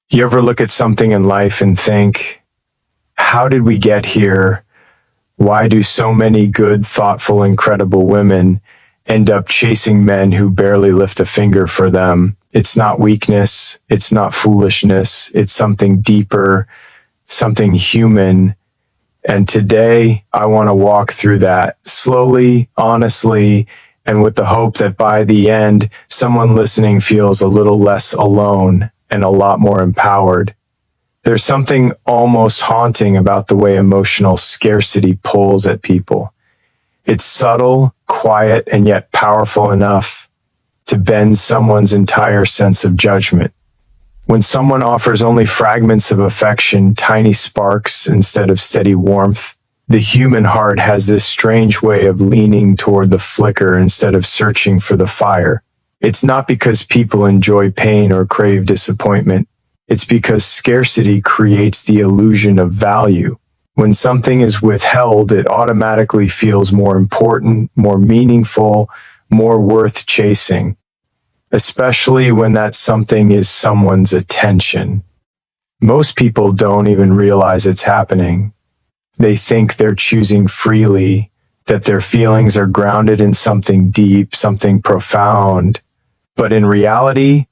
You ever look at something in life and think, how did we get here? Why do so many good, thoughtful, incredible women end up chasing men who barely lift a finger for them? It's not weakness. It's not foolishness. It's something deeper, something human. And today I want to walk through that slowly, honestly, and with the hope that by the end, someone listening feels a little less alone and a lot more empowered. There's something almost haunting about the way emotional scarcity pulls at people. It's subtle, quiet, and yet powerful enough to bend someone's entire sense of judgment. When someone offers only fragments of affection, tiny sparks instead of steady warmth, the human heart has this strange way of leaning toward the flicker instead of searching for the fire. It's not because people enjoy pain or crave disappointment. It's because scarcity creates the illusion of value. When something is withheld, it automatically feels more important, more meaningful, more worth chasing, especially when that something is someone's attention. Most people don't even realize it's happening. They think they're choosing freely, that their feelings are grounded in something deep, something profound. But in reality,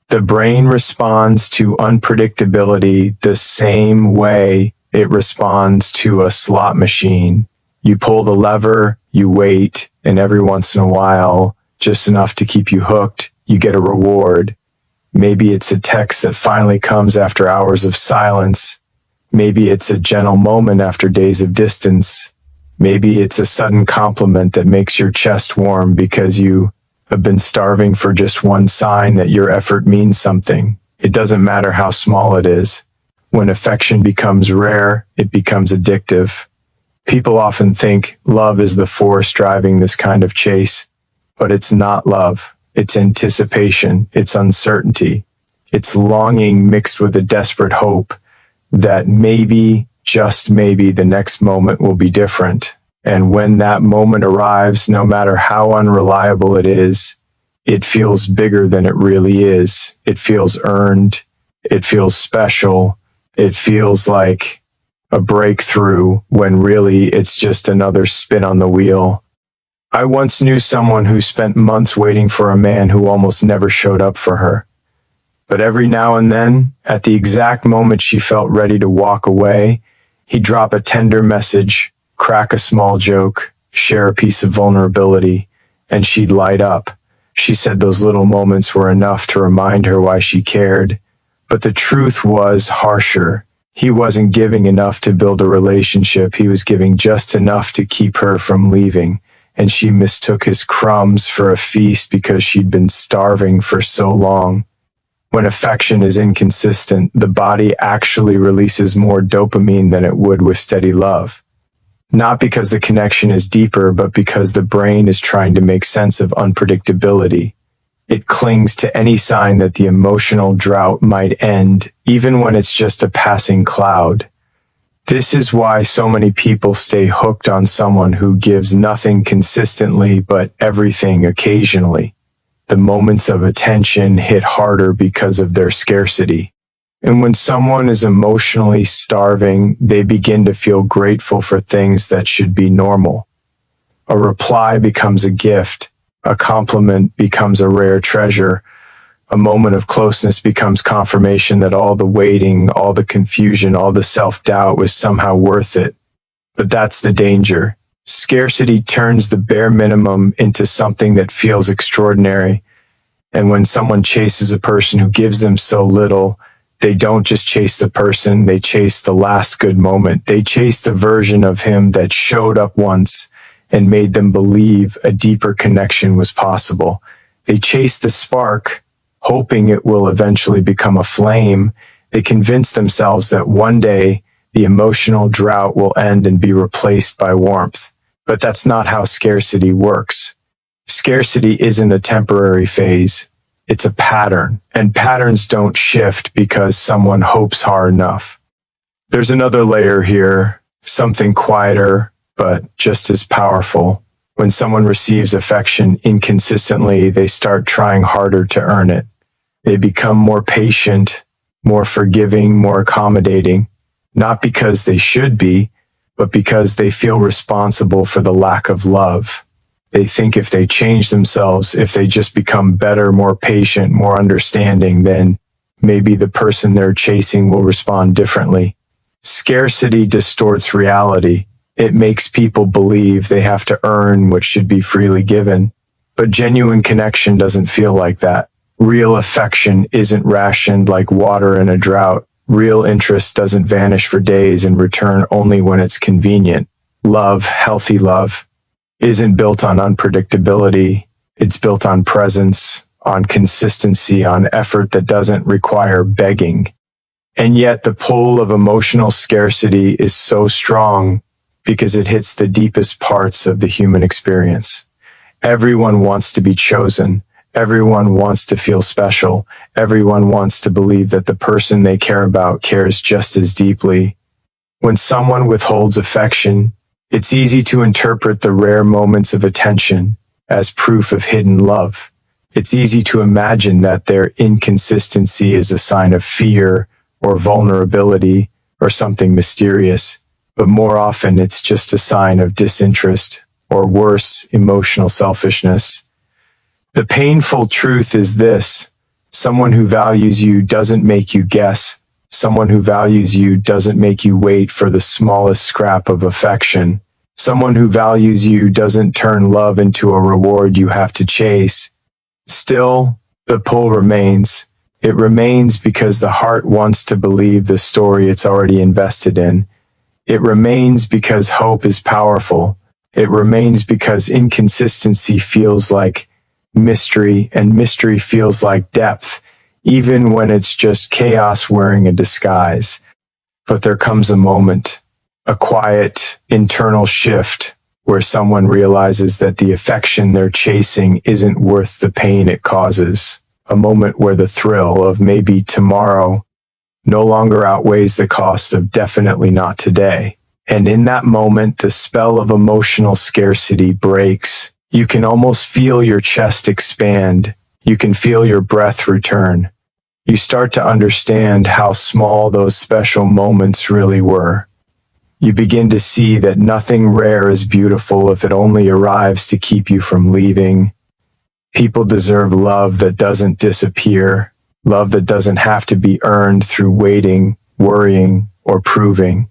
the brain responds to unpredictability the same way it responds to a slot machine. You pull the lever, you wait, and every once in a while, just enough to keep you hooked, you get a reward. Maybe it's a text that finally comes after hours of silence. Maybe it's a gentle moment after days of distance. Maybe it's a sudden compliment that makes your chest warm because you have been starving for just one sign that your effort means something. It doesn't matter how small it is. When affection becomes rare, it becomes addictive. People often think love is the force driving this kind of chase, but it's not love. It's anticipation. It's uncertainty. It's longing mixed with a desperate hope that maybe, just maybe, the next moment will be different. And when that moment arrives, no matter how unreliable it is, it feels bigger than it really is. It feels earned. It feels special. It feels like a breakthrough when really it's just another spin on the wheel. I once knew someone who spent months waiting for a man who almost never showed up for her. But every now and then, at the exact moment she felt ready to walk away, he'd drop a tender message, crack a small joke, share a piece of vulnerability, and she'd light up. She said those little moments were enough to remind her why she cared. But the truth was harsher. He wasn't giving enough to build a relationship. He was giving just enough to keep her from leaving. And she mistook his crumbs for a feast because she'd been starving for so long. When affection is inconsistent, the body actually releases more dopamine than it would with steady love. Not because the connection is deeper, but because the brain is trying to make sense of unpredictability. It clings to any sign that the emotional drought might end, even when it's just a passing cloud. This is why so many people stay hooked on someone who gives nothing consistently but everything occasionally. The moments of attention hit harder because of their scarcity. And when someone is emotionally starving, they begin to feel grateful for things that should be normal. A reply becomes a gift. A compliment becomes a rare treasure. A moment of closeness becomes confirmation that all the waiting, all the confusion, all the self-doubt was somehow worth it. But that's the danger. Scarcity turns the bare minimum into something that feels extraordinary. And when someone chases a person who gives them so little, they don't just chase the person, they chase the last good moment. They chase the version of him that showed up once and made them believe a deeper connection was possible. They chase the spark, hoping it will eventually become a flame. They convince themselves that one day the emotional drought will end and be replaced by warmth. But that's not how scarcity works. Scarcity isn't a temporary phase. It's a pattern, and patterns don't shift because someone hopes hard enough. There's another layer here, something quieter, but just as powerful. When someone receives affection inconsistently, they start trying harder to earn it. They become more patient, more forgiving, more accommodating, not because they should be, but because they feel responsible for the lack of love. They think if they change themselves, if they just become better, more patient, more understanding, then maybe the person they're chasing will respond differently. Scarcity distorts reality. It makes people believe they have to earn what should be freely given. But genuine connection doesn't feel like that. Real affection isn't rationed like water in a drought. Real interest doesn't vanish for days and return only when it's convenient. Love, healthy love, isn't built on unpredictability. It's built on presence, on consistency, on effort that doesn't require begging. And yet the pull of emotional scarcity is so strong because it hits the deepest parts of the human experience. Everyone wants to be chosen. Everyone wants to feel special. Everyone wants to believe that the person they care about cares just as deeply. When someone withholds affection, it's easy to interpret the rare moments of attention as proof of hidden love. It's easy to imagine that their inconsistency is a sign of fear or vulnerability or something mysterious, but more often it's just a sign of disinterest or worse, emotional selfishness. The painful truth is this: someone who values you doesn't make you guess. Someone who values you doesn't make you wait for the smallest scrap of affection. Someone who values you doesn't turn love into a reward you have to chase. Still, the pull remains. It remains because the heart wants to believe the story it's already invested in. It remains because hope is powerful. It remains because inconsistency feels like mystery, and mystery feels like depth, even when it's just chaos wearing a disguise. But there comes a moment, a quiet internal shift, where someone realizes that the affection they're chasing isn't worth the pain it causes. A moment where the thrill of maybe tomorrow no longer outweighs the cost of definitely not today. And in that moment, the spell of emotional scarcity breaks. You can almost feel your chest expand. You can feel your breath return. You start to understand how small those special moments really were. You begin to see that nothing rare is beautiful if it only arrives to keep you from leaving. People deserve love that doesn't disappear, love that doesn't have to be earned through waiting, worrying, or proving.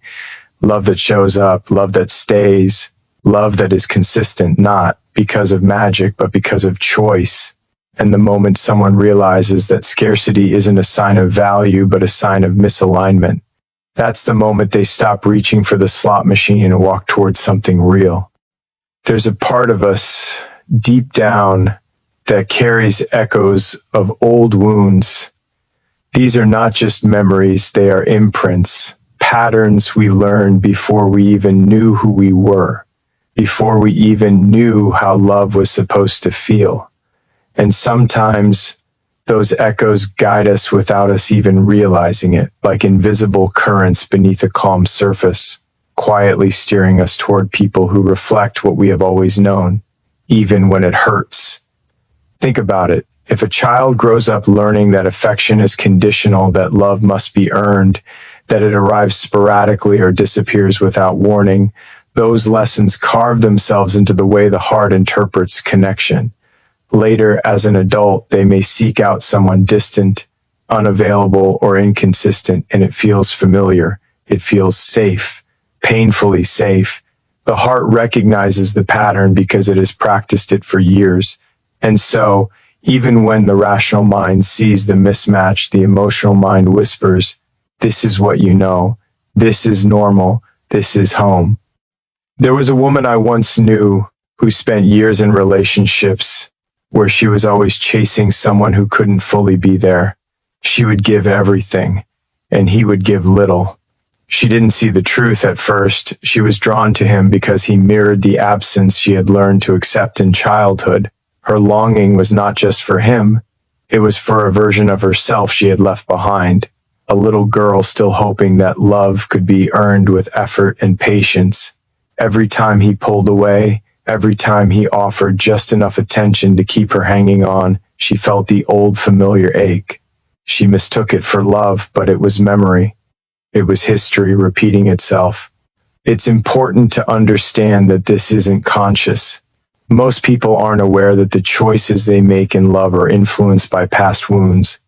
Love that shows up, love that stays, love that is consistent, not because of magic, but because of choice. And the moment someone realizes that scarcity isn't a sign of value, but a sign of misalignment, that's the moment they stop reaching for the slot machine and walk towards something real. There's a part of us deep down that carries echoes of old wounds. These are not just memories, they are imprints, patterns we learned before we even knew who we were, before we even knew how love was supposed to feel. And sometimes those echoes guide us without us even realizing it, like invisible currents beneath a calm surface, quietly steering us toward people who reflect what we have always known, even when it hurts. Think about it. If a child grows up learning that affection is conditional, that love must be earned, that it arrives sporadically or disappears without warning, those lessons carve themselves into the way the heart interprets connection. Later, as an adult, they may seek out someone distant, unavailable, or inconsistent, and it feels familiar. It feels safe, painfully safe. The heart recognizes the pattern because it has practiced it for years. And so, even when the rational mind sees the mismatch, the emotional mind whispers, "This is what you know. This is normal. This is home." There was a woman I once knew who spent years in relationships where she was always chasing someone who couldn't fully be there. She would give everything, and he would give little. She didn't see the truth at first. She was drawn to him because he mirrored the absence she had learned to accept in childhood. Her longing was not just for him, it was for a version of herself she had left behind, a little girl still hoping that love could be earned with effort and patience. Every time he pulled away, every time he offered just enough attention to keep her hanging on, she felt the old familiar ache. She mistook it for love, but it was memory. It was history repeating itself. It's important to understand that this isn't conscious. Most people aren't aware that the choices they make in love are influenced by past wounds.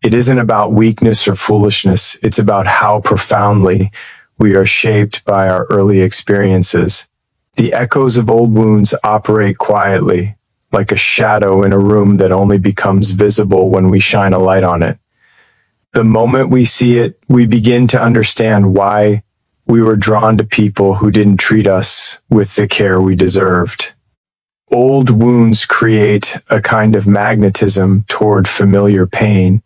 It isn't about weakness or foolishness. It's about how profoundly we are shaped by our early experiences. The echoes of old wounds operate quietly, like a shadow in a room that only becomes visible when we shine a light on it. The moment we see it, we begin to understand why we were drawn to people who didn't treat us with the care we deserved. Old wounds create a kind of magnetism toward familiar pain.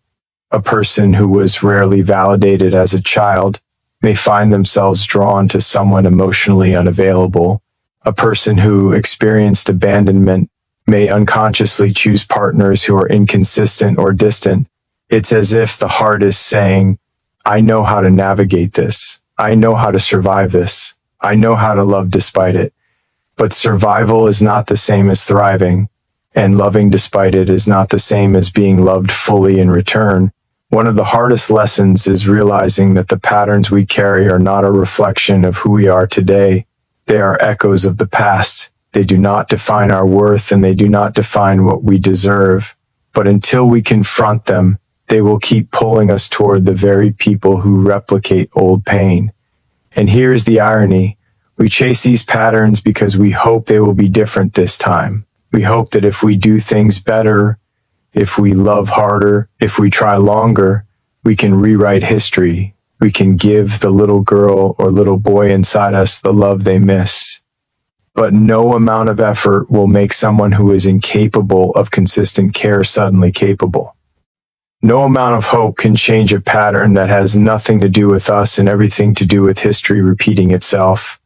A person who was rarely validated as a child may find themselves drawn to someone emotionally unavailable. A person who experienced abandonment may unconsciously choose partners who are inconsistent or distant. It's as if the heart is saying, I know how to navigate this. I know how to survive this. I know how to love despite it. But survival is not the same as thriving, and loving despite it is not the same as being loved fully in return. One of the hardest lessons is realizing that the patterns we carry are not a reflection of who we are today. They are echoes of the past. They do not define our worth, and they do not define what we deserve. But until we confront them, they will keep pulling us toward the very people who replicate old pain. And here's the irony. We chase these patterns because we hope they will be different this time. We hope that if we do things better, if we love harder, if we try longer, we can rewrite history. We can give the little girl or little boy inside us the love they missed. But no amount of effort will make someone who is incapable of consistent care suddenly capable. No amount of hope can change a pattern that has nothing to do with us and everything to do with history repeating itself.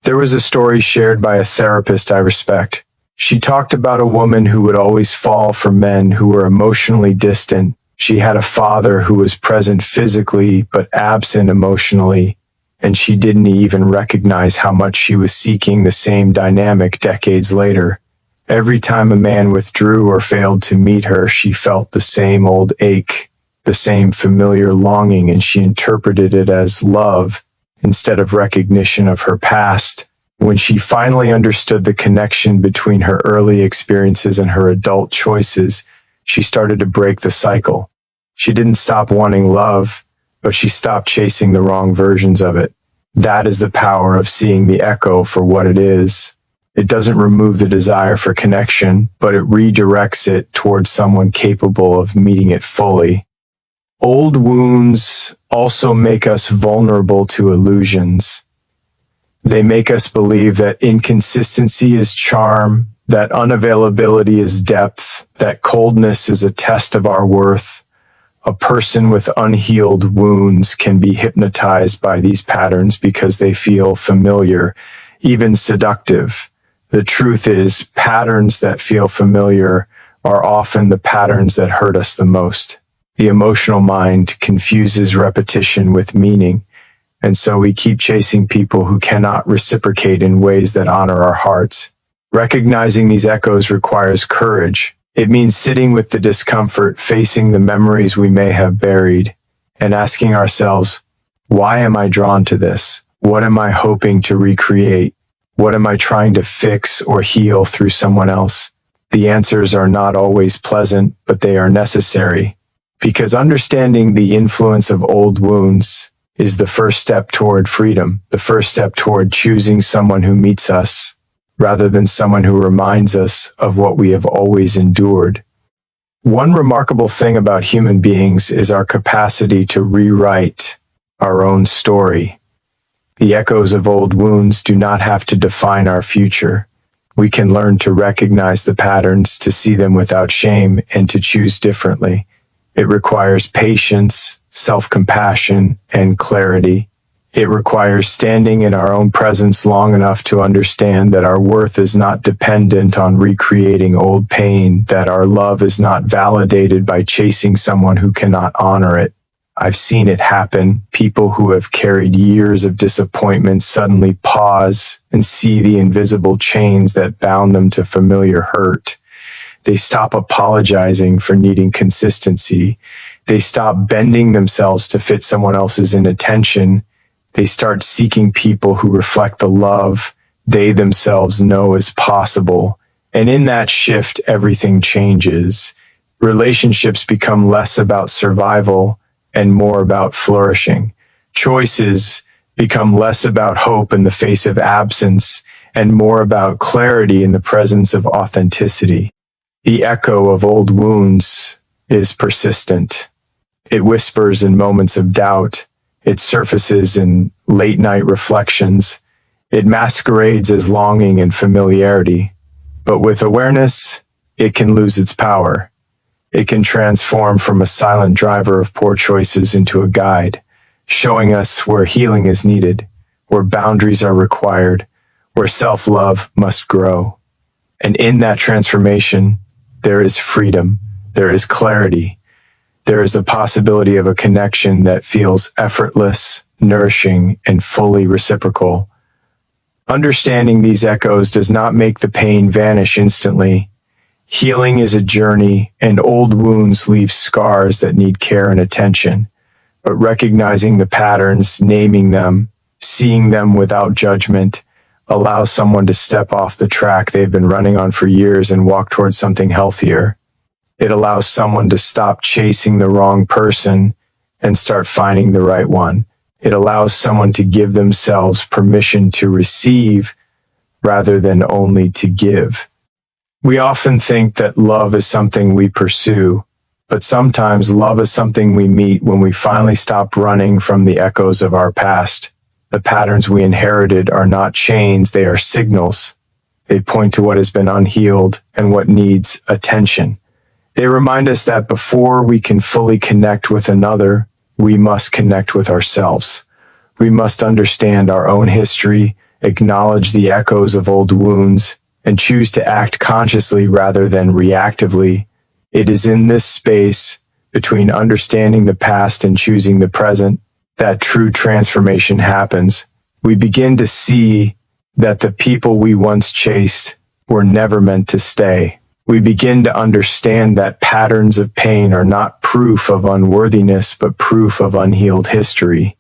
There was a story shared by a therapist I respect. She talked about a woman who would always fall for men who were emotionally distant. She had a father who was present physically but absent emotionally, and she didn't even recognize how much she was seeking the same dynamic decades later. Every time a man withdrew or failed to meet her, she felt the same old ache, the same familiar longing, and she interpreted it as love instead of recognition of her past. When she finally understood the connection between her early experiences and her adult choices, she started to break the cycle. She didn't stop wanting love, but she stopped chasing the wrong versions of it. That is the power of seeing the echo for what it is. It doesn't remove the desire for connection, but it redirects it towards someone capable of meeting it fully. Old wounds also make us vulnerable to illusions. They make us believe that inconsistency is charm, that unavailability is depth, that coldness is a test of our worth. A person with unhealed wounds can be hypnotized by these patterns because they feel familiar, even seductive. The truth is, patterns that feel familiar are often the patterns that hurt us the most. The emotional mind confuses repetition with meaning, and so we keep chasing people who cannot reciprocate in ways that honor our hearts. Recognizing these echoes requires courage. It means sitting with the discomfort, facing the memories we may have buried, and asking ourselves, why am I drawn to this? What am I hoping to recreate? What am I trying to fix or heal through someone else? The answers are not always pleasant, but they are necessary, because understanding the influence of old wounds is the first step toward freedom, the first step toward choosing someone who meets us, rather than someone who reminds us of what we have always endured. One remarkable thing about human beings is our capacity to rewrite our own story. The echoes of old wounds do not have to define our future. We can learn to recognize the patterns, to see them without shame, and to choose differently. It requires patience, self-compassion, and clarity. It requires standing in our own presence long enough to understand that our worth is not dependent on recreating old pain, that our love is not validated by chasing someone who cannot honor it. I've seen it happen. People who have carried years of disappointment suddenly pause and see the invisible chains that bound them to familiar hurt. They stop apologizing for needing consistency. They stop bending themselves to fit someone else's inattention. They start seeking people who reflect the love they themselves know is possible. And in that shift, everything changes. Relationships become less about survival and more about flourishing. Choices become less about hope in the face of absence and more about clarity in the presence of authenticity. The echo of old wounds is persistent. It whispers in moments of doubt. It surfaces in late night reflections. It masquerades as longing and familiarity. But with awareness, it can lose its power. It can transform from a silent driver of poor choices into a guide, showing us where healing is needed, where boundaries are required, where self-love must grow. And in that transformation, there is freedom, there is clarity, there is the possibility of a connection that feels effortless, nourishing, and fully reciprocal. Understanding these echoes does not make the pain vanish instantly. Healing is a journey, and old wounds leave scars that need care and attention. But recognizing the patterns, naming them, seeing them without judgment, allows someone to step off the track they've been running on for years and walk towards something healthier. It allows someone to stop chasing the wrong person and start finding the right one. It allows someone to give themselves permission to receive rather than only to give. We often think that love is something we pursue, but sometimes love is something we meet when we finally stop running from the echoes of our past. The patterns we inherited are not chains, they are signals. They point to what has been unhealed and what needs attention. They remind us that before we can fully connect with another, we must connect with ourselves. We must understand our own history, acknowledge the echoes of old wounds, and choose to act consciously rather than reactively. It is in this space between understanding the past and choosing the present that true transformation happens. We begin to see that the people we once chased were never meant to stay. We begin to understand that patterns of pain are not proof of unworthiness, but proof of unhealed history.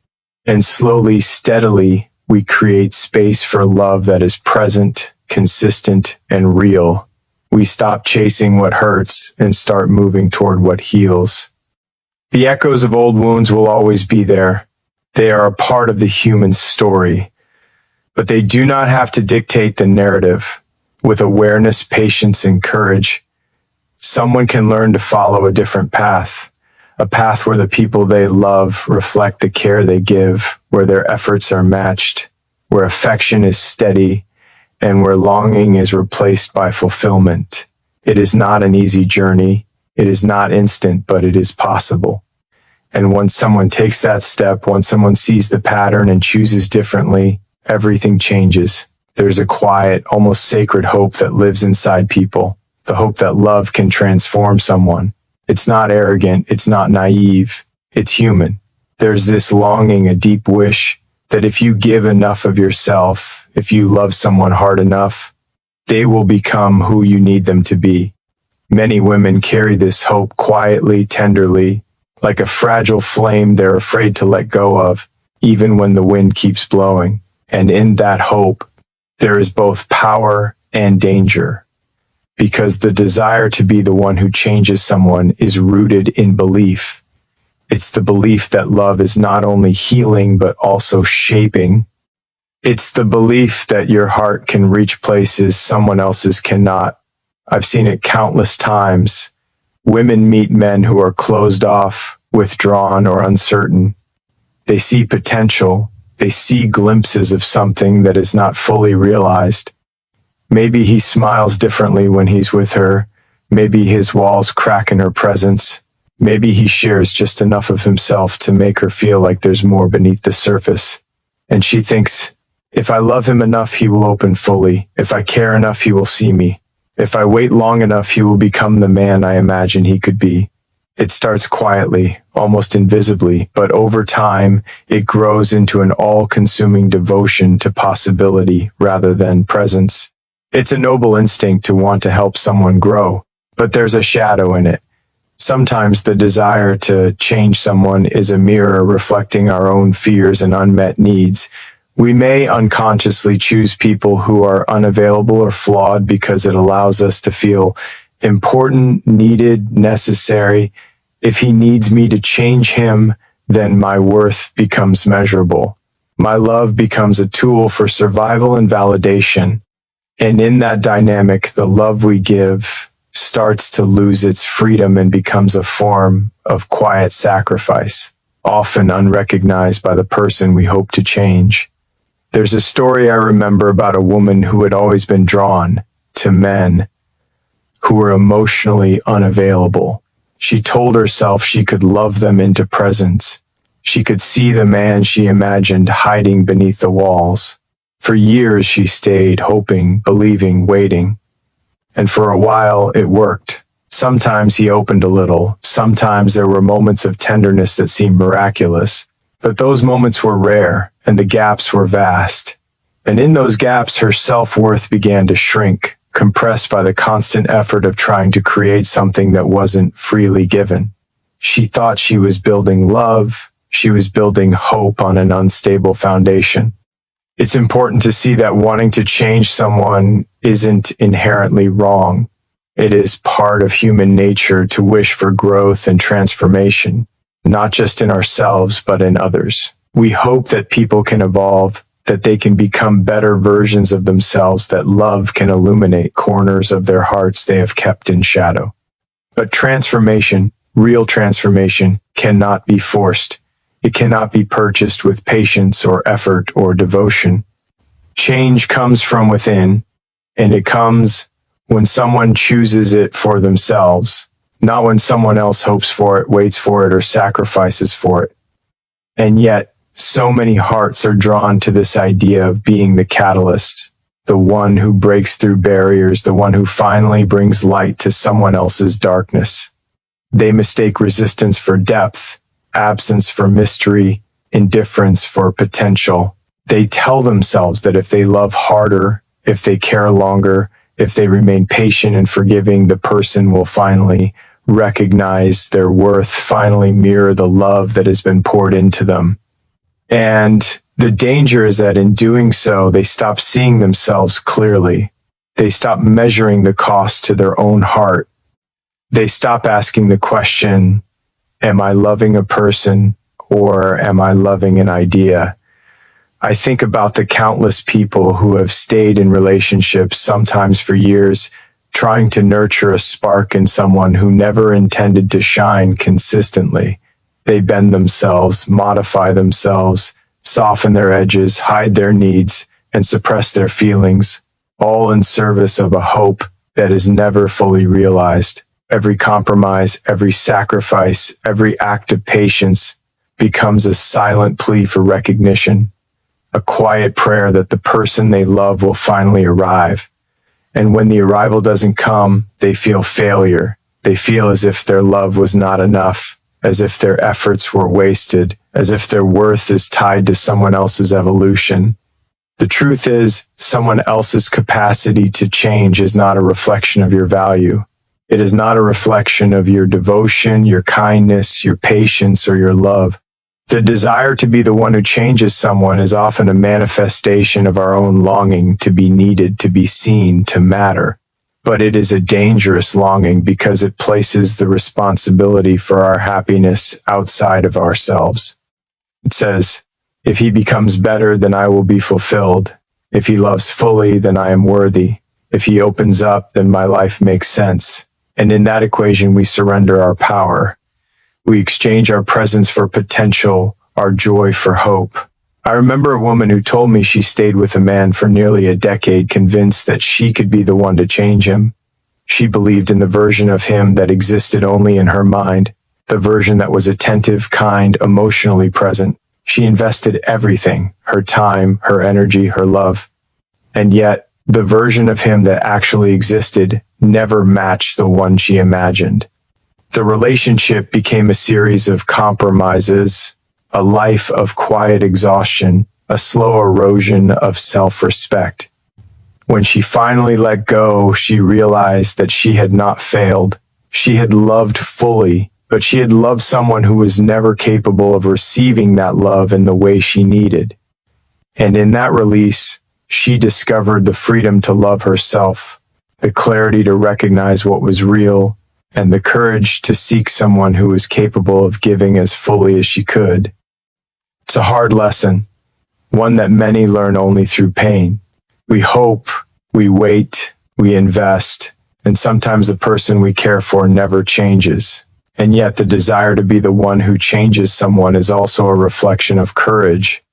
And slowly, steadily, we create space for love that is present, consistent, and real. We stop chasing what hurts and start moving toward what heals. The echoes of old wounds will always be there. They are a part of the human story, but they do not have to dictate the narrative. With awareness, patience, and courage, someone can learn to follow a different path, a path where the people they love reflect the care they give, where their efforts are matched, where affection is steady, and where longing is replaced by fulfillment. It is not an easy journey. It is not instant, but it is possible. And once someone takes that step, once someone sees the pattern and chooses differently, everything changes. There's a quiet, almost sacred hope that lives inside people, the hope that love can transform someone. It's not arrogant, it's not naive, it's human. There's this longing, a deep wish that if you give enough of yourself, if you love someone hard enough, they will become who you need them to be. Many women carry this hope quietly, tenderly, like a fragile flame they're afraid to let go of, even when the wind keeps blowing. And in that hope, there is both power and danger, because the desire to be the one who changes someone is rooted in belief. It's the belief that love is not only healing, but also shaping. It's the belief that your heart can reach places someone else's cannot. I've seen it countless times. Women meet men who are closed off, withdrawn, or uncertain. They see potential. They see glimpses of something that is not fully realized. Maybe he smiles differently when he's with her. Maybe his walls crack in her presence. Maybe he shares just enough of himself to make her feel like there's more beneath the surface. And she thinks, if I love him enough, he will open fully. If I care enough, he will see me. If I wait long enough, he will become the man I imagine he could be. It starts quietly, almost invisibly, but over time, it grows into an all-consuming devotion to possibility rather than presence. It's a noble instinct to want to help someone grow, but there's a shadow in it. Sometimes the desire to change someone is a mirror reflecting our own fears and unmet needs. We may unconsciously choose people who are unavailable or flawed because it allows us to feel important, needed, necessary. If he needs me to change him, then my worth becomes measurable. My love becomes a tool for survival and validation. And in that dynamic, the love we give starts to lose its freedom and becomes a form of quiet sacrifice, often unrecognized by the person we hope to change. There's a story I remember about a woman who had always been drawn to men who were emotionally unavailable. She told herself she could love them into presence. She could see the man she imagined hiding beneath the walls. For years she stayed, hoping, believing, waiting. And for a while it worked. Sometimes he opened a little. Sometimes there were moments of tenderness that seemed miraculous. But those moments were rare, and the gaps were vast. And in those gaps her self-worth began to shrink, compressed by the constant effort of trying to create something that wasn't freely given. She thought she was building love. She was building hope on an unstable foundation. It's important to see that wanting to change someone isn't inherently wrong. It is part of human nature to wish for growth and transformation, not just in ourselves, but in others. We hope that people can evolve, that they can become better versions of themselves, that love can illuminate corners of their hearts they have kept in shadow. But transformation, real transformation, cannot be forced. It cannot be purchased with patience or effort or devotion. Change comes from within, and it comes when someone chooses it for themselves, not when someone else hopes for it, waits for it, or sacrifices for it. And yet, so many hearts are drawn to this idea of being the catalyst, the one who breaks through barriers, the one who finally brings light to someone else's darkness. They mistake resistance for depth, absence for mystery, indifference for potential. They tell themselves that if they love harder, if they care longer, if they remain patient and forgiving, the person will finally recognize their worth, finally mirror the love that has been poured into them. And the danger is that in doing so, they stop seeing themselves clearly. They stop measuring the cost to their own heart. They stop asking the question, am I loving a person or am I loving an idea? I think about the countless people who have stayed in relationships, sometimes for years, trying to nurture a spark in someone who never intended to shine consistently. They bend themselves, modify themselves, soften their edges, hide their needs, and suppress their feelings, all in service of a hope that is never fully realized. Every compromise, every sacrifice, every act of patience becomes a silent plea for recognition, a quiet prayer that the person they love will finally arrive. And when the arrival doesn't come, they feel failure. They feel as if their love was not enough, as if their efforts were wasted, as if their worth is tied to someone else's evolution. The truth is, someone else's capacity to change is not a reflection of your value. It is not a reflection of your devotion, your kindness, your patience, or your love. The desire to be the one who changes someone is often a manifestation of our own longing to be needed, to be seen, to matter. But it is a dangerous longing because it places the responsibility for our happiness outside of ourselves. It says, if he becomes better, then I will be fulfilled. If he loves fully, then I am worthy. If he opens up, then my life makes sense. And in that equation, we surrender our power. We exchange our presence for potential, our joy for hope. I remember a woman who told me she stayed with a man for nearly a decade, convinced that she could be the one to change him. She believed in the version of him that existed only in her mind, the version that was attentive, kind, emotionally present. She invested everything, her time, her energy, her love. And yet, the version of him that actually existed never matched the one she imagined. The relationship became a series of compromises, a life of quiet exhaustion, a slow erosion of self-respect. When she finally let go, she realized that she had not failed. She had loved fully, but she had loved someone who was never capable of receiving that love in the way she needed. And in that release, she discovered the freedom to love herself, the clarity to recognize what was real, and the courage to seek someone who was capable of giving as fully as she could. It's a hard lesson, one that many learn only through pain. We hope, we wait, we invest, and sometimes the person we care for never changes. And yet the desire to be the one who changes someone is also a reflection of courage.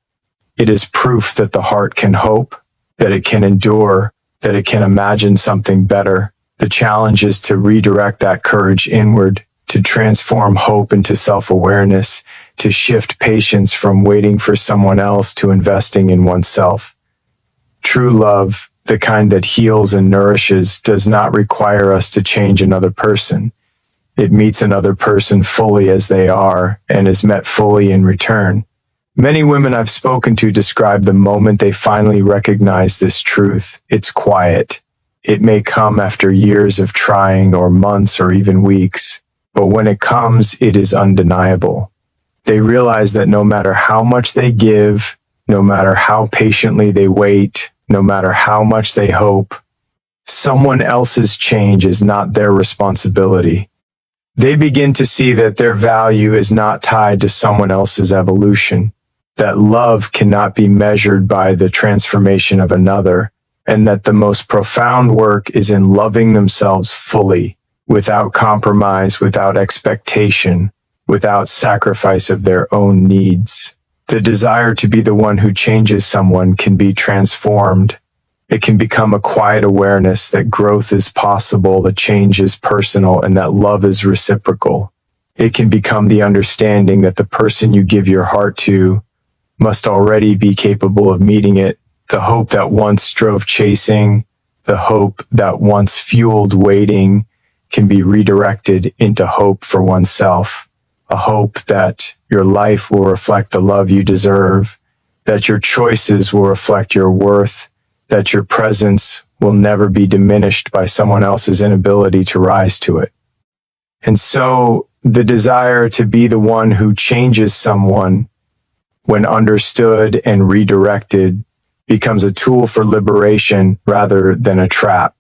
It is proof that the heart can hope, that it can endure, that it can imagine something better. The challenge is to redirect that courage inward, to transform hope into self-awareness, to shift patience from waiting for someone else to investing in oneself. True love, the kind that heals and nourishes, does not require us to change another person. It meets another person fully as they are and is met fully in return. Many women I've spoken to describe the moment they finally recognize this truth. It's quiet. It may come after years of trying, or months, or even weeks, but when it comes, it is undeniable. They realize that no matter how much they give, no matter how patiently they wait, no matter how much they hope, someone else's change is not their responsibility. They begin to see that their value is not tied to someone else's evolution, that love cannot be measured by the transformation of another, and that the most profound work is in loving themselves fully, without compromise, without expectation, without sacrifice of their own needs. The desire to be the one who changes someone can be transformed. It can become a quiet awareness that growth is possible, that change is personal, and that love is reciprocal. It can become the understanding that the person you give your heart to must already be capable of meeting it. The hope that once drove chasing, the hope that once fueled waiting, can be redirected into hope for oneself. A hope that your life will reflect the love you deserve, that your choices will reflect your worth, that your presence will never be diminished by someone else's inability to rise to it. And so the desire to be the one who changes someone, when understood and redirected, becomes a tool for liberation rather than a trap.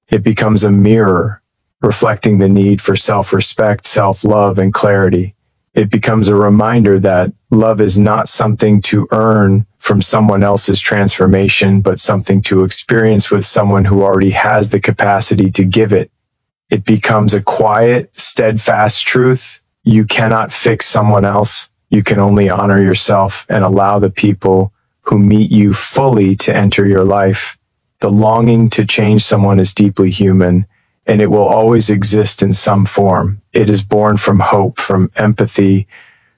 It becomes a mirror, reflecting the need for self-respect, self-love, and clarity. It becomes a reminder that love is not something to earn from someone else's transformation, but something to experience with someone who already has the capacity to give it. It becomes a quiet, steadfast truth. You cannot fix someone else. You can only honor yourself and allow the people who meet you fully to enter your life. The longing to change someone is deeply human, and it will always exist in some form. It is born from hope, from empathy,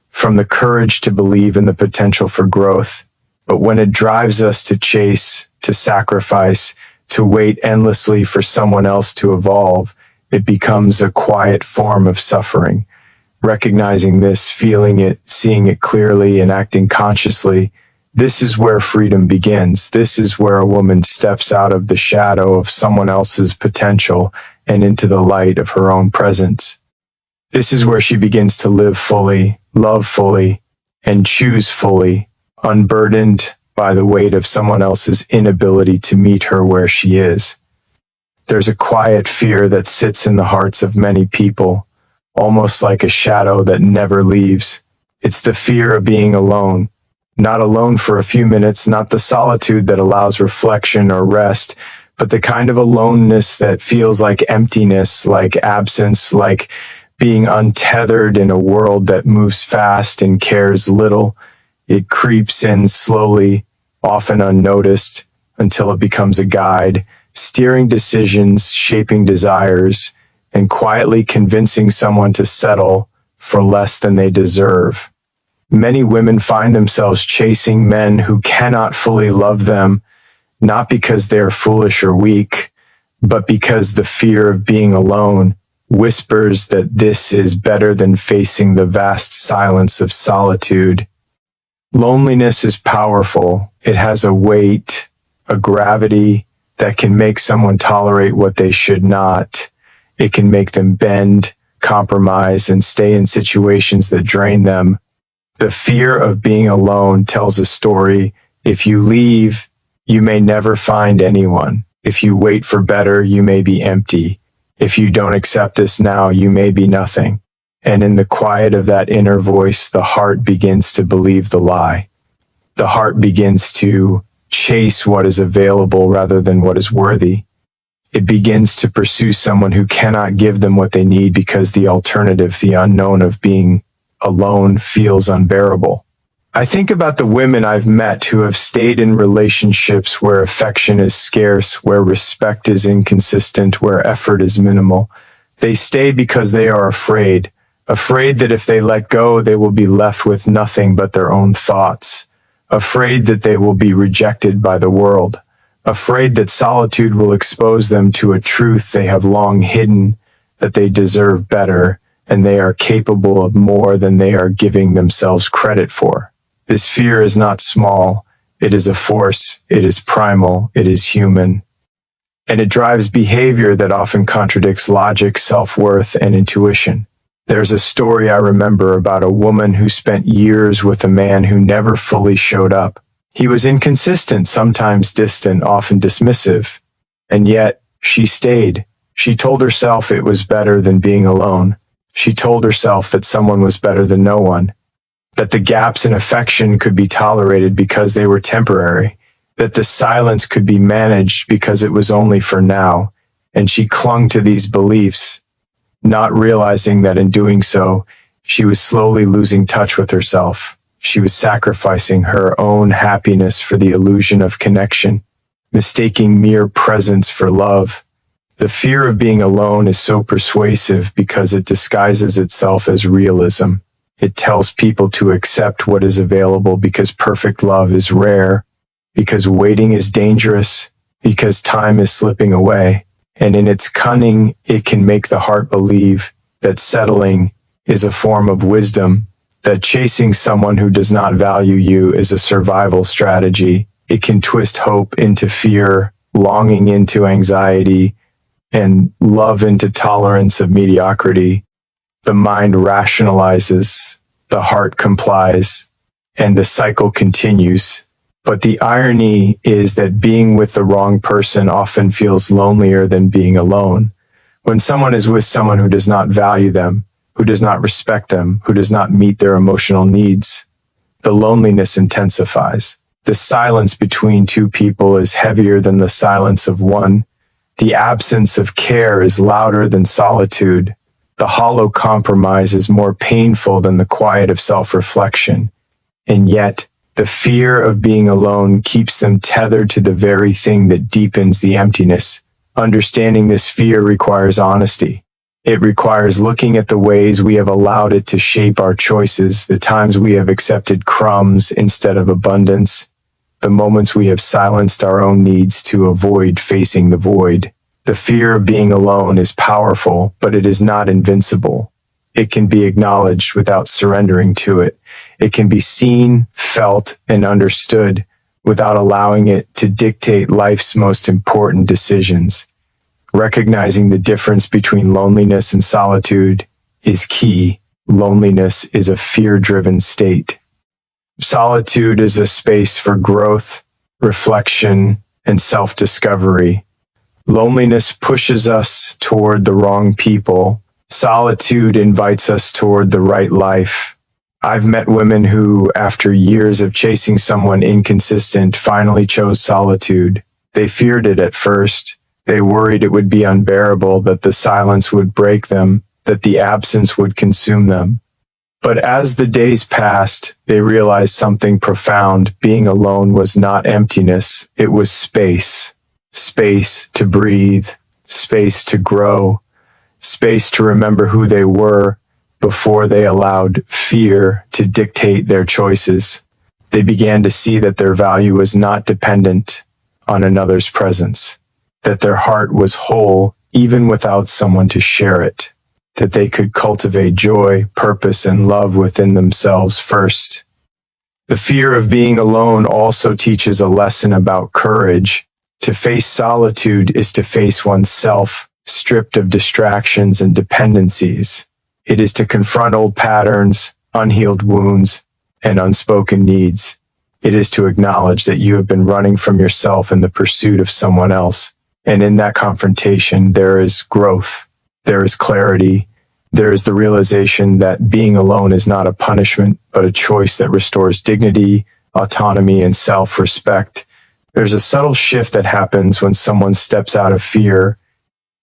from the courage to believe in the potential for growth. But when it drives us to chase, to sacrifice, to wait endlessly for someone else to evolve, it becomes a quiet form of suffering. Recognizing this, feeling it, seeing it clearly, and acting consciously, this is where freedom begins. This is where a woman steps out of the shadow of someone else's potential and into the light of her own presence. This is where she begins to live fully, love fully, and choose fully, unburdened by the weight of someone else's inability to meet her where she is. There's a quiet fear that sits in the hearts of many people, almost like a shadow that never leaves. It's the fear of being alone. Not alone for a few minutes, not the solitude that allows reflection or rest, but the kind of aloneness that feels like emptiness, like absence, like being untethered in a world that moves fast and cares little. It creeps in slowly, often unnoticed, until it becomes a guide, steering decisions, shaping desires, and quietly convincing someone to settle for less than they deserve. Many women find themselves chasing men who cannot fully love them, not because they are foolish or weak, but because the fear of being alone whispers that this is better than facing the vast silence of solitude. Loneliness is powerful. It has a weight, a gravity that can make someone tolerate what they should not. It can make them bend, compromise, and stay in situations that drain them. The fear of being alone tells a story. If you leave, you may never find anyone. If you wait for better, you may be empty. If you don't accept this now, you may be nothing. And in the quiet of that inner voice, the heart begins to believe the lie. The heart begins to chase what is available rather than what is worthy. It begins to pursue someone who cannot give them what they need because the alternative, the unknown of being alone, feels unbearable. I think about the women I've met who have stayed in relationships where affection is scarce, where respect is inconsistent, where effort is minimal. They stay because they are afraid that if they let go, they will be left with nothing but their own thoughts, afraid that they will be rejected by the world, afraid that solitude will expose them to a truth they have long hidden, that they deserve better, and they are capable of more than they are giving themselves credit for. This fear is not small. It is a force. It is primal. It is human. And it drives behavior that often contradicts logic, self-worth, and intuition. There's a story I remember about a woman who spent years with a man who never fully showed up. He was inconsistent, sometimes distant, often dismissive. And yet, she stayed. She told herself it was better than being alone. She told herself that someone was better than no one, that the gaps in affection could be tolerated because they were temporary, that the silence could be managed because it was only for now. And she clung to these beliefs, not realizing that in doing so, she was slowly losing touch with herself. She was sacrificing her own happiness for the illusion of connection, mistaking mere presence for love. The fear of being alone is so persuasive because it disguises itself as realism. It tells people to accept what is available because perfect love is rare, because waiting is dangerous, because time is slipping away. And in its cunning, it can make the heart believe that settling is a form of wisdom, that chasing someone who does not value you is a survival strategy. It can twist hope into fear, longing into anxiety, and love into tolerance of mediocrity. The mind rationalizes, the heart complies, and the cycle continues. But the irony is that being with the wrong person often feels lonelier than being alone. When someone is with someone who does not value them, who does not respect them, who does not meet their emotional needs, the loneliness intensifies. The silence between two people is heavier than the silence of one. The absence of care is louder than solitude. The hollow compromise is more painful than the quiet of self-reflection. And yet, the fear of being alone keeps them tethered to the very thing that deepens the emptiness. Understanding this fear requires honesty. It requires looking at the ways we have allowed it to shape our choices, the times we have accepted crumbs instead of abundance, the moments we have silenced our own needs to avoid facing the void. The fear of being alone is powerful, but it is not invincible. It can be acknowledged without surrendering to it. It can be seen, felt, and understood without allowing it to dictate life's most important decisions. Recognizing the difference between loneliness and solitude is key. Loneliness is a fear-driven state. Solitude is a space for growth, reflection, and self-discovery. Loneliness pushes us toward the wrong people. Solitude invites us toward the right life. I've met women who, after years of chasing someone inconsistent, finally chose solitude. They feared it at first. They worried it would be unbearable, that the silence would break them, that the absence would consume them. But as the days passed, they realized something profound. Being alone was not emptiness, it was space. Space to breathe, space to grow, space to remember who they were before they allowed fear to dictate their choices. They began to see that their value was not dependent on another's presence, that their heart was whole even without someone to share it, that they could cultivate joy, purpose, and love within themselves first. The fear of being alone also teaches a lesson about courage. To face solitude is to face oneself, stripped of distractions and dependencies. It is to confront old patterns, unhealed wounds, and unspoken needs. It is to acknowledge that you have been running from yourself in the pursuit of someone else. And in that confrontation, there is growth, there is clarity, there is the realization that being alone is not a punishment, but a choice that restores dignity, autonomy, and self-respect. There's a subtle shift that happens when someone steps out of fear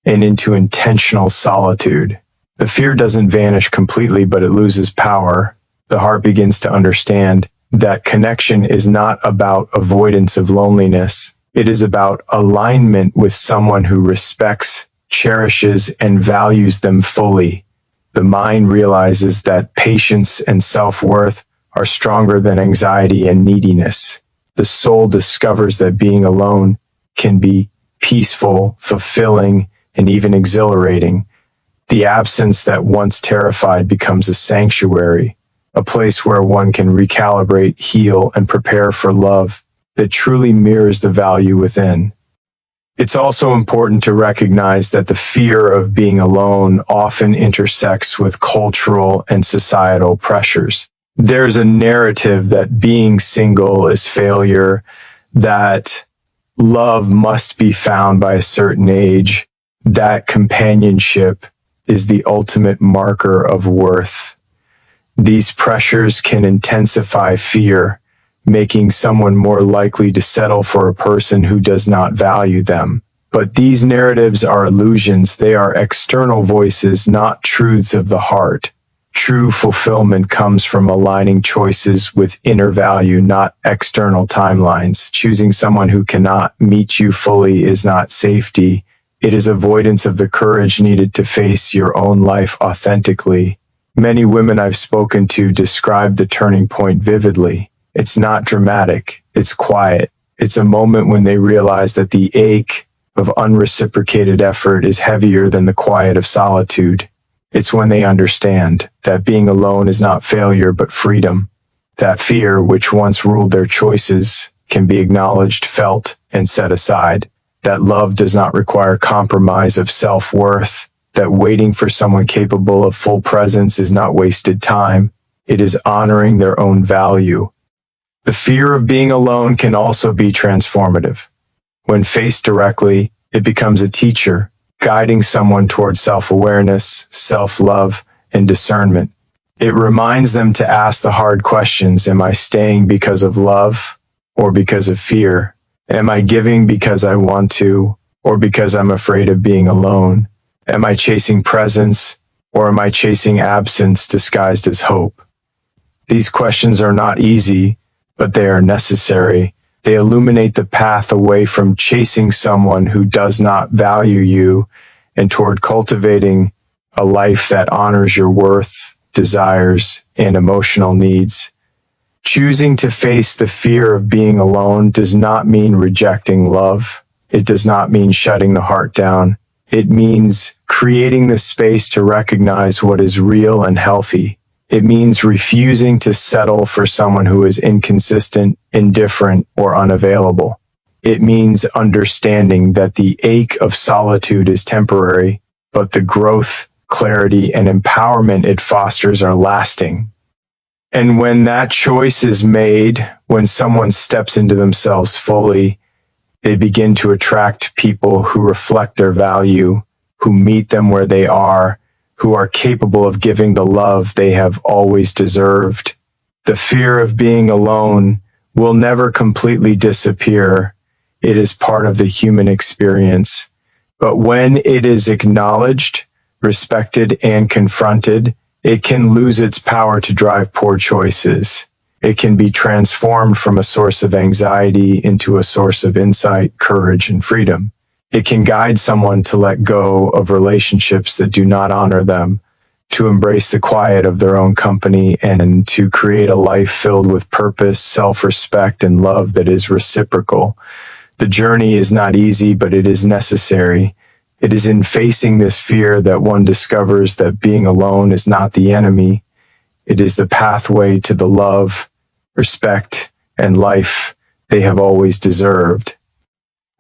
and into intentional solitude. The fear doesn't vanish completely, but it loses power. The heart begins to understand that connection is not about avoidance of loneliness. It is about alignment with someone who respects, cherishes, and values them fully. The mind realizes that patience and self-worth are stronger than anxiety and neediness. The soul discovers that being alone can be peaceful, fulfilling, and even exhilarating. The absence that once terrified becomes a sanctuary, a place where one can recalibrate, heal, and prepare for love that truly mirrors the value within. It's also important to recognize that the fear of being alone often intersects with cultural and societal pressures. There's a narrative that being single is failure, that love must be found by a certain age, that companionship is the ultimate marker of worth. These pressures can intensify fear, making someone more likely to settle for a person who does not value them. But these narratives are illusions. They are external voices, not truths of the heart. True fulfillment comes from aligning choices with inner value, not external timelines. Choosing someone who cannot meet you fully is not safety. It is avoidance of the courage needed to face your own life authentically. Many women I've spoken to describe the turning point vividly. It's not dramatic. It's quiet. It's a moment when they realize that the ache of unreciprocated effort is heavier than the quiet of solitude. It's when they understand that being alone is not failure, but freedom. That fear, which once ruled their choices, can be acknowledged, felt, and set aside. That love does not require compromise of self-worth. That waiting for someone capable of full presence is not wasted time. It is honoring their own value. The fear of being alone can also be transformative. When faced directly, it becomes a teacher, guiding someone towards self-awareness, self-love, and discernment. It reminds them to ask the hard questions. Am I staying because of love or because of fear? Am I giving because I want to or because I'm afraid of being alone? Am I chasing presence or am I chasing absence disguised as hope? These questions are not easy, but they are necessary. They illuminate the path away from chasing someone who does not value you and toward cultivating a life that honors your worth, desires, and emotional needs. Choosing to face the fear of being alone does not mean rejecting love. It does not mean shutting the heart down. It means creating the space to recognize what is real and healthy. It means refusing to settle for someone who is inconsistent, indifferent, or unavailable. It means understanding that the ache of solitude is temporary, but the growth, clarity, and empowerment it fosters are lasting. And when that choice is made, when someone steps into themselves fully, they begin to attract people who reflect their value, who meet them where they are, who are capable of giving the love they have always deserved. The fear of being alone will never completely disappear. It is part of the human experience. But when it is acknowledged, respected, and confronted, it can lose its power to drive poor choices. It can be transformed from a source of anxiety into a source of insight, courage, and freedom. It can guide someone to let go of relationships that do not honor them, to embrace the quiet of their own company, and to create a life filled with purpose, self-respect, and love that is reciprocal. The journey is not easy, but it is necessary. It is in facing this fear that one discovers that being alone is not the enemy. It is the pathway to the love, respect, and life they have always deserved.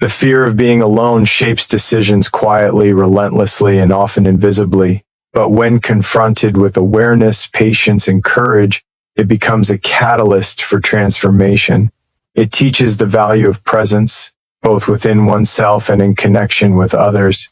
The fear of being alone shapes decisions quietly, relentlessly, and often invisibly. But when confronted with awareness, patience, and courage, it becomes a catalyst for transformation. It teaches the value of presence, both within oneself and in connection with others.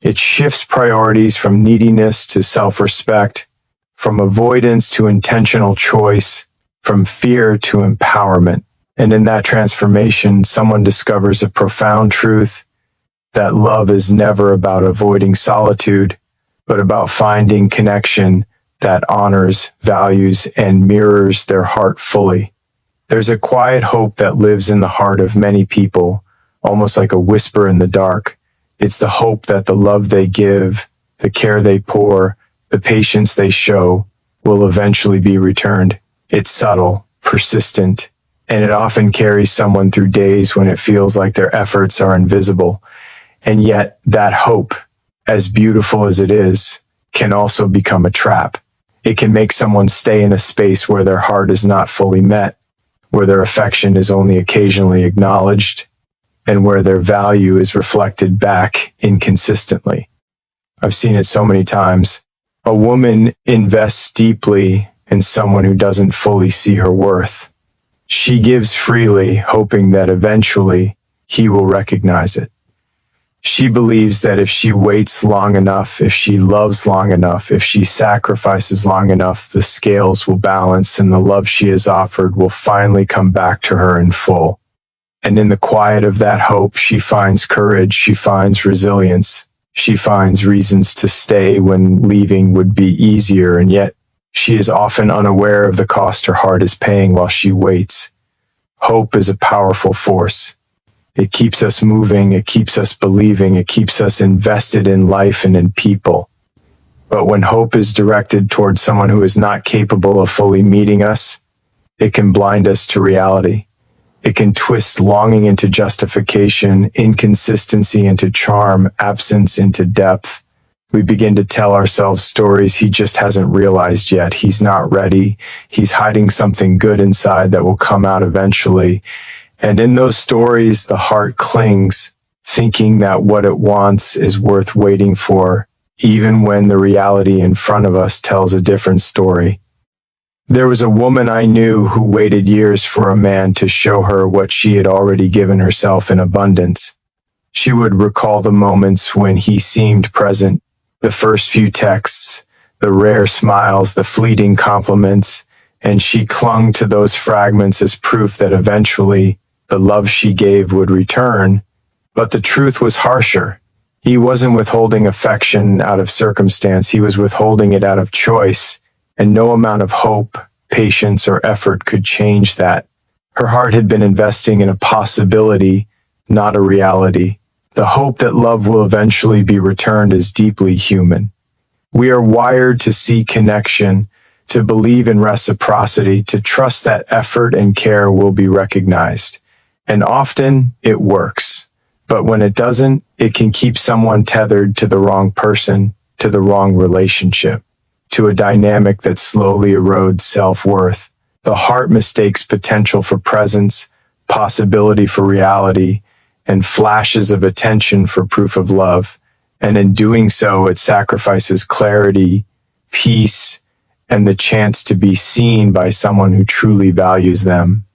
It shifts priorities from neediness to self-respect, from avoidance to intentional choice, from fear to empowerment. And in that transformation, someone discovers a profound truth that love is never about avoiding solitude, but about finding connection that honors, values, and mirrors their heart fully. There's a quiet hope that lives in the heart of many people, almost like a whisper in the dark. It's the hope that the love they give, the care they pour, the patience they show will eventually be returned. It's subtle, persistent, and it often carries someone through days when it feels like their efforts are invisible. And yet, that hope, as beautiful as it is, can also become a trap. It can make someone stay in a space where their heart is not fully met, where their affection is only occasionally acknowledged, and where their value is reflected back inconsistently. I've seen it so many times. A woman invests deeply in someone who doesn't fully see her worth. She gives freely, hoping that eventually he will recognize it. She believes that if she waits long enough, if she loves long enough, if she sacrifices long enough, the scales will balance and the love she has offered will finally come back to her in full. And in the quiet of that hope, she finds courage, she finds resilience, she finds reasons to stay when leaving would be easier, and yet she is often unaware of the cost her heart is paying while she waits. Hope is a powerful force. It keeps us moving, it keeps us believing, it keeps us invested in life and in people. But when hope is directed towards someone who is not capable of fully meeting us, it can blind us to reality. It can twist longing into justification, inconsistency into charm, absence into depth. We begin to tell ourselves stories he just hasn't realized yet. He's not ready. He's hiding something good inside that will come out eventually. And in those stories, the heart clings, thinking that what it wants is worth waiting for, even when the reality in front of us tells a different story. There was a woman I knew who waited years for a man to show her what she had already given herself in abundance. She would recall the moments when he seemed present, the first few texts, the rare smiles, the fleeting compliments, and she clung to those fragments as proof that eventually the love she gave would return. But the truth was harsher. He wasn't withholding affection out of circumstance, he was withholding it out of choice, and no amount of hope, patience, or effort could change that. Her heart had been investing in a possibility, not a reality. The hope that love will eventually be returned is deeply human. We are wired to seek connection, to believe in reciprocity, to trust that effort and care will be recognized. And often it works. But when it doesn't, it can keep someone tethered to the wrong person, to the wrong relationship, to a dynamic that slowly erodes self-worth. The heart mistakes potential for presence, possibility for reality, and flashes of attention for proof of love. And in doing so, it sacrifices clarity, peace, and the chance to be seen by someone who truly values them.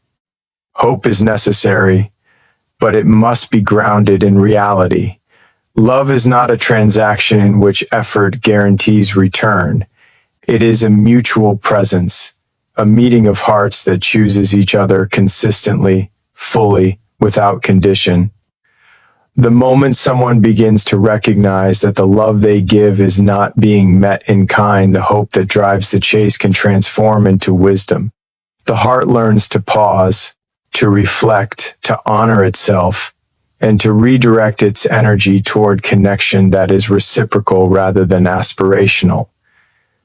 Hope is necessary, but it must be grounded in reality. Love is not a transaction in which effort guarantees return. It is a mutual presence, a meeting of hearts that chooses each other consistently, fully, without condition. The moment someone begins to recognize that the love they give is not being met in kind, the hope that drives the chase can transform into wisdom. The heart learns to pause, to reflect, to honor itself, and to redirect its energy toward connection that is reciprocal rather than aspirational.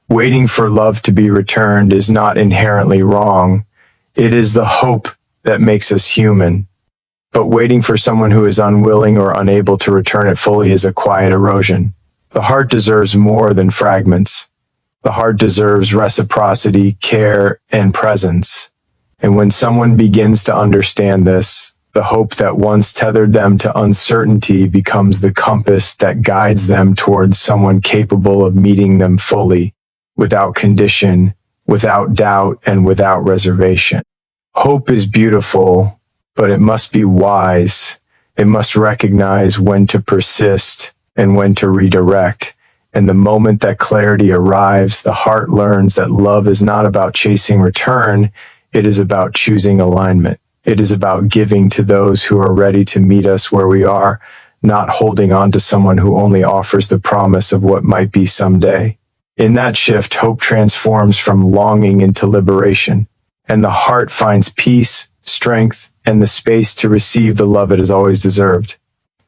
Waiting for love to be returned is not inherently wrong. It is the hope that makes us human. But waiting for someone who is unwilling or unable to return it fully is a quiet erosion. The heart deserves more than fragments. The heart deserves reciprocity, care, and presence. And when someone begins to understand this, The hope that once tethered them to uncertainty becomes the compass that guides them towards someone capable of meeting them fully, without condition, without doubt, and without reservation. Hope is beautiful, but it must be wise. It must recognize when to persist and when to redirect. And the moment that clarity arrives, the heart learns that love is not about chasing return. It is about choosing alignment. It is about giving to those who are ready to meet us where we are, not holding on to someone who only offers the promise of what might be someday. In that shift, hope transforms from longing into liberation, and the heart finds peace, strength, and the space to receive the love it has always deserved.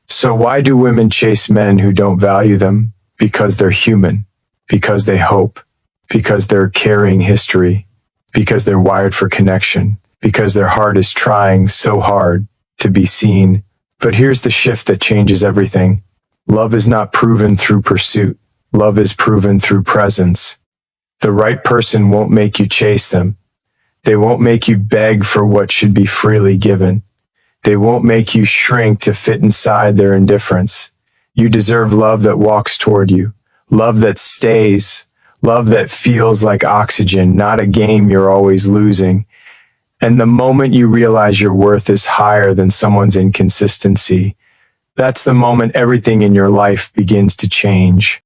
So why do women chase men who don't value them? Because they're human, because they hope, because they're carrying history, because they're wired for connection, because their heart is trying so hard to be seen. But here's the shift that changes everything. Love is not proven through pursuit. Love is proven through presence. The right person won't make you chase them. They won't make you beg for what should be freely given. They won't make you shrink to fit inside their indifference. You deserve love that walks toward you, love that stays, love that feels like oxygen, not a game you're always losing. And the moment you realize your worth is higher than someone's inconsistency, that's the moment everything in your life begins to change.